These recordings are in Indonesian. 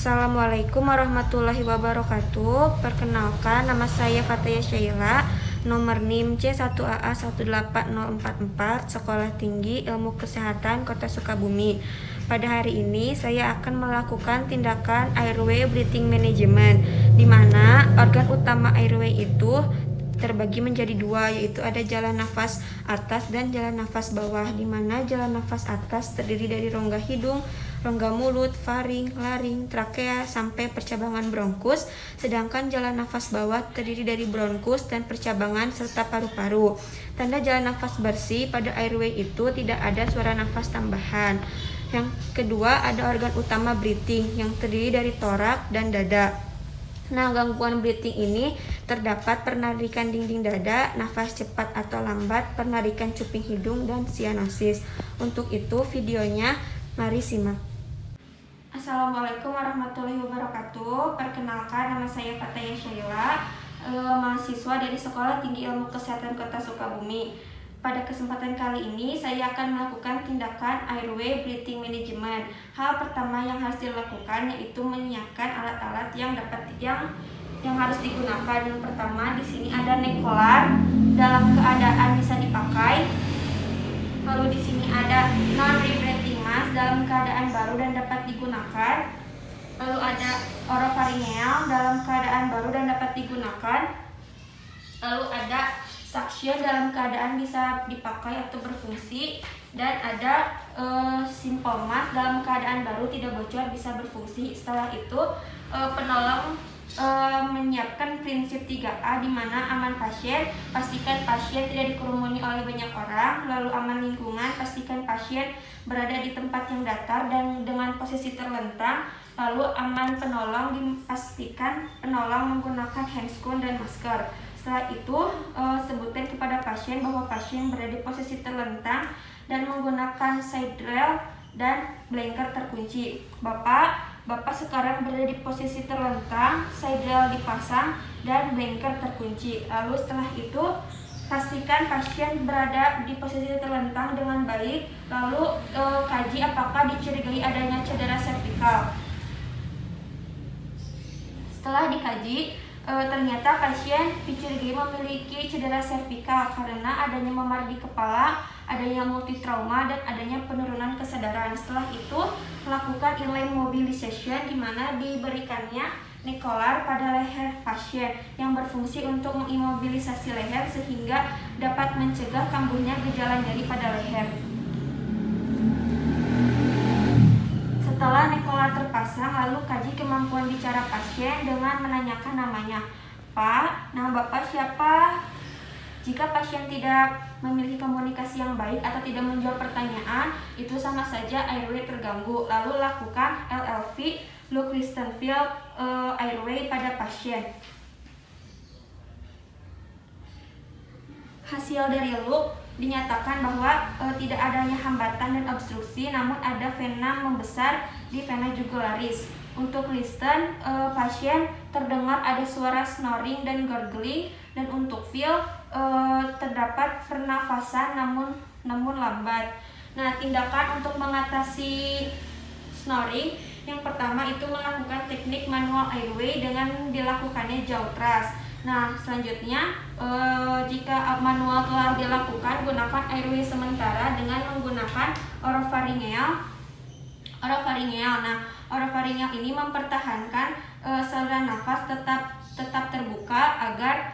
Assalamualaikum warahmatullahi wabarakatuh. Perkenalkan, nama saya Fataya Syaila, nomor NIM C1AA18044, Sekolah Tinggi Ilmu Kesehatan Kota Sukabumi. Pada hari ini saya akan melakukan tindakan airway breathing management, di mana organ utama airway itu terbagi menjadi dua, yaitu ada jalan nafas atas dan jalan nafas bawah, di mana jalan nafas atas terdiri dari rongga hidung, rongga mulut, faring, laring, trakea, sampai percabangan bronkus, sedangkan jalan nafas bawah terdiri dari bronkus dan percabangan serta paru-paru. Tanda jalan nafas bersih pada airway itu tidak ada suara nafas tambahan. Yang kedua, ada organ utama breathing yang terdiri dari torak dan dada. Nah, gangguan breathing ini terdapat penarikan dinding dada, nafas cepat atau lambat, penarikan cuping hidung, dan sianosis. Untuk itu, videonya mari simak. Assalamualaikum warahmatullahi wabarakatuh. Perkenalkan, nama saya Fataya Syaila, mahasiswa dari Sekolah Tinggi Ilmu Kesehatan Kota Sukabumi. Pada kesempatan kali ini, saya akan melakukan tindakan airway breathing management. Hal pertama yang harus dilakukan yaitu menyiapkan alat-alat yang harus digunakan. Yang pertama, di sini ada neck collar dalam keadaan bisa dipakai. Lalu di sini ada non-rebreathing mask dalam keadaan baru dan dapat digunakan. Lalu ada oropharyngeal dalam keadaan baru dan dapat digunakan. Lalu ada suction dalam keadaan bisa dipakai atau berfungsi, dan ada simple mask dalam keadaan baru tidak bocor bisa berfungsi. Setelah itu penolong menyiapkan prinsip 3A, di mana aman pasien, pastikan pasien tidak dikerumuni oleh banyak orang. Lalu aman lingkungan, pastikan pasien berada di tempat yang datar dan dengan posisi terlentang. Lalu aman penolong, dipastikan penolong menggunakan handscoon dan masker. Setelah itu sebutkan kepada pasien bahwa pasien berada di posisi terlentang dan menggunakan side rail dan blanker terkunci. Bapak sekarang berada di posisi terlentang, side rail dipasang, dan blanker terkunci. Lalu setelah itu pastikan pasien berada di posisi terlentang dengan baik. Lalu kaji apakah dicurigai adanya cedera servikal. Setelah dikaji, ternyata pasien dicurigai memiliki cedera servikal karena adanya memar di kepala, adanya multitrauma, dan adanya penurunan kesadaran. Setelah itu melakukan inline mobilization, di mana diberikannya neck collar pada leher pasien yang berfungsi untuk mengimobilisasi leher sehingga dapat mencegah kambuhnya gejala nyeri pada leher. Setelah neck collar terpasang, lalu kaji kemampuan bicara pasien dengan menanyakan namanya. Pak, nama Bapak siapa? Jika pasien tidak memiliki komunikasi yang baik atau tidak menjawab pertanyaan, itu sama saja airway terganggu. Lalu lakukan LLV, Luke Listenfield airway pada pasien. Hasil dari Luke dinyatakan bahwa tidak adanya hambatan dan obstruksi, namun ada vena membesar di vena jugularis. Untuk Listen, pasien terdengar ada suara snoring dan gurgling, dan untuk Feel terdapat pernafasan namun lambat. Nah, tindakan untuk mengatasi snoring yang pertama itu melakukan teknik manual airway dengan dilakukannya jaw thrust. Nah, selanjutnya jika manual telah dilakukan, gunakan airway sementara dengan menggunakan oropharyngeal. Nah, oropharyngeal ini mempertahankan saluran nafas tetap terbuka agar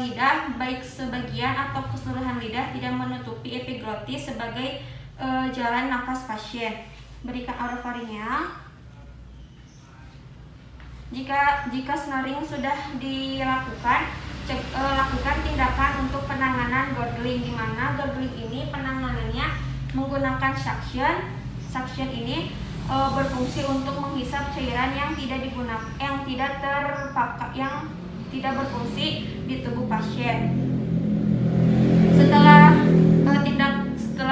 lidah, baik sebagian atau keseluruhan lidah, tidak menutupi epiglotis sebagai jalan nafas pasien. Berikan oropharyngeal. Jika snoring sudah dilakukan, lakukan tindakan untuk penanganan gurgling, di mana gurgling ini penanganannya menggunakan suction. Suction ini berfungsi untuk menghisap cairan yang tidak berfungsi di tubuh pasien. Setelah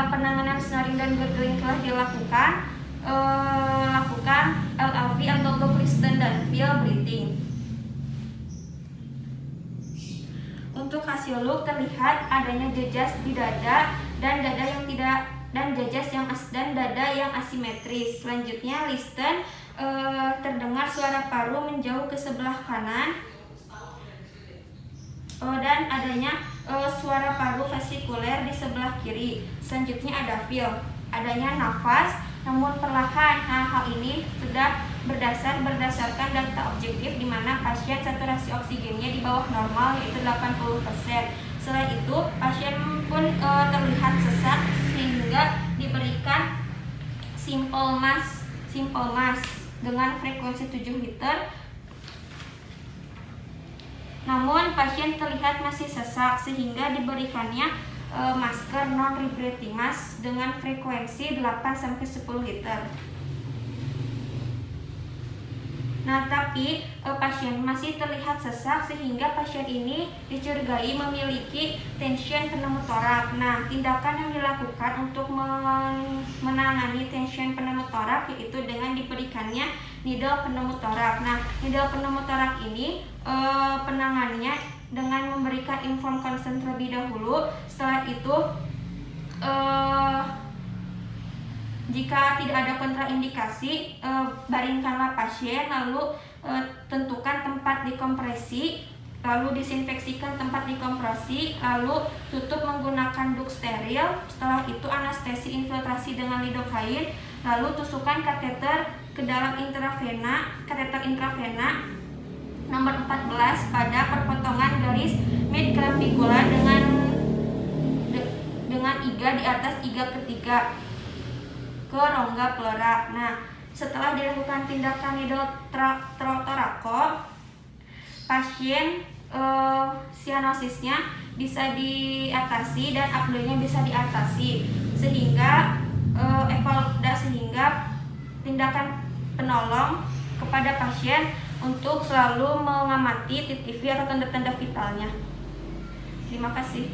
penanganan snoring dan gurgling telah dilakukan, lakukan LLV atau Luke Listen dan Feel breathing. Untuk hasil Luke terlihat adanya jejas di dada dan dada yang tidak dan dan dada yang asimetris. Selanjutnya listen, terdengar suara paru menjauh ke sebelah kanan, dan adanya suara paru vesikuler di sebelah kiri. Selanjutnya ada feel, adanya nafas namun perlahan. Nah, hal ini sudah berdasarkan data objektif di mana pasien saturasi oksigennya di bawah normal yaitu 80%. Selain itu, pasien pun terlihat sesak sehingga diberikan simple mask dengan frekuensi 7 liter. Namun pasien terlihat masih sesak sehingga diberikannya masker non-rebreathing mask dengan frekuensi 8-10 liter. Nah, tapi pasien masih terlihat sesak sehingga pasien ini dicurigai memiliki tension pneumotorak. Nah, tindakan yang dilakukan untuk menangani tension pneumotorak yaitu dengan diberikannya needle pneumotorak. Nah, needle pneumotorak ini penanganannya dengan memberikan inform consent terlebih dahulu. Setelah itu jika tidak ada kontraindikasi, baringkanlah pasien, lalu tentukan tempat dikompresi, lalu disinfeksikan tempat dikompresi, lalu tutup menggunakan duk steril. Setelah itu anestesi infiltrasi dengan lidokain, lalu tusukkan kateter ke dalam kateter intravena nomor 14 pada perpotongan garis midclavicula dengan iga di atas iga ketiga ke rongga pleura. Nah, setelah dilakukan tindakan needle torako, pasien sianosisnya bisa diatasi dan apnoenya bisa diatasi sehingga tindakan penolong kepada pasien untuk selalu mengamati TTV atau tanda-tanda vitalnya. Terima kasih.